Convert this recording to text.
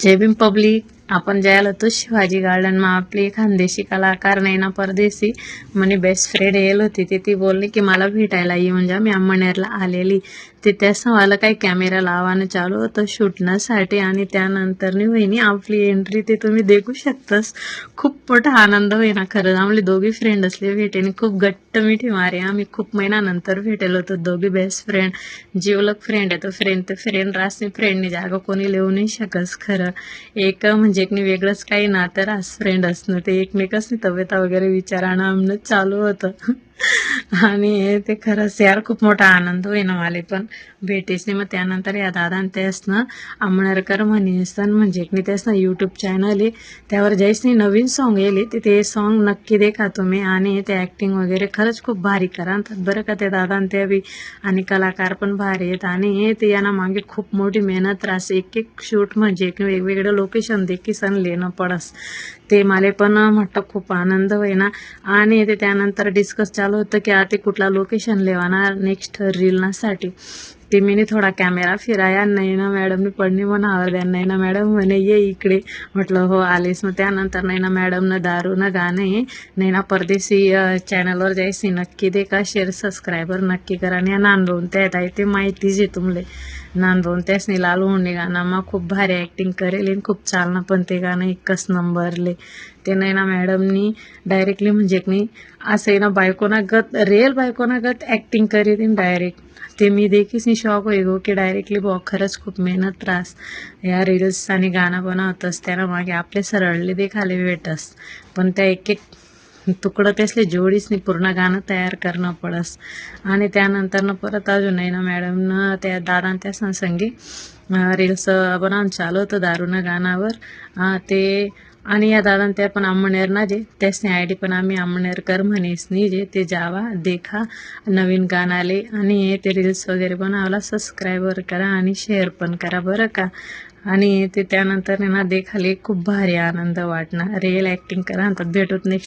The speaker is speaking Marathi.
जय भीम पब्लिक. आपण जायला होतो शिवाजी गार्डनमा. आपली खानदेशी कलाकार नैना परदेशी म्हणे बेस्ट फ्रेंड येईल होती. ती बोलली की मला भेटायला ये, म्हणजे मी अंमळनेरला आलेली. ते त्याच मला काही कॅमेरा लावानं चालू होतं शूटण्यासाठी. आणि त्यानंतर वहिनी आपली एंट्री ते तुम्ही देखू शकतास. खूप मोठा आनंद होईना खरंच. आम्ही दोघी फ्रेंड असले भेटेने खूप घट्ट मिठी मारे. आम्ही खूप महिन्यानंतर भेटेलो होतो दोघी बेस्ट फ्रेंड. जीवलग फ्रेंड आहे तो. फ्रेंड तर फ्रेंड रासनी फ्रेंडनी जागा कोणी लिहू नाही शकस खरं. एक म्हणजे एकने वेगळंच काही नातं रास फ्रेंड असणं. ते एकमेकांनी तब्येता वगैरे विचारानं आमनं चालू होतं. आणि ते खरंच यार खूप मोठा आनंद होईना मला पण भेटीसने. मग त्यानंतर या दादान त्यासनं आमणेरकर म्हणीसन म्हणजे एकने त्यासनं यूट्यूब चॅनल आहे, त्यावर जयसनी नवीन सॉन्ग येले. ते सॉन्ग नक्की देखा तुम्ही. आणि ते ॲक्टिंग वगैरे खरंच खूप भारी करा बरं का ते दादान त्या बी. आणि कलाकार पण भारी आहेत. आणि ते यांना मागे खूप मोठी मेहनत राहस. एक एक शूट म्हणजे एक वेगवेगळं लोकेशन देखील सण लेणं पडस. ते मला पण म्हटलं खूप आनंद होईना. आणि ते त्यानंतर डिस्कस चालू होतं की आता कुठला लोकेशन लेवाणार नेक्स्ट रीलसाठी. ते मी थोडा कॅमेरा फिराया. नैना मॅडमने पडणी म्हणावर द्या. नैना मॅडम म्हणे ये इकडे. म्हटलं हो आलेस. मग त्यानंतर नैना मॅडमनं दारूनं गाणं आहे नैना परदेशी चॅनलवर जायची नक्की देखा. शेअर सबस्क्रायबर नक्की करा. आणि नांदवून त्यात आहे ते माहितीच आहे तुमले. नांदवून त्यासनी लालू हुंडे गाणं मग खूप भारी ॲक्टिंग करेल आणि खूप चालणं पण ते गाणं एकच नंबरले. ते नैना मॅडमनी डायरेक्टली म्हणजे की असं ना बायकोनागत रिअल बायकोनागत ॲक्टिंग करीन डायरेक्ट. ते मी देखील शॉक होई गो की डायरेक्टली बॉ खरंच खूप मेहनत त्रास या रील्स आणि गाणं बनवतस. त्यानं मागे आपले सरळले देखाले भेटस. पण त्या एक एक तुकडं त्यासले जोडीसनी पूर्ण गाणं तयार करणं पडस. आणि त्यानंतर परत अजून नैना मॅडमनं त्या दादा त्या संगी रील्स बनवून चालू होतं दारूनं गाण्यावर ते. आणि या दादा त्या पण अंमळनेर ना जे त्यासनी आयडी पण आम्ही अंमळनेरकर म्हणेसनी जे ते जावा देखा नवीन गाणं आले. आणि ते रील्स वगैरे बनवायला सबस्क्रायबर करा आणि शेअर पण करा बरं का. आणि ते त्यानंतर ना देखाले खूप भारी आनंद वाटणार. रिअल ॲक्टिंग करा. भेटूत नेक्स्ट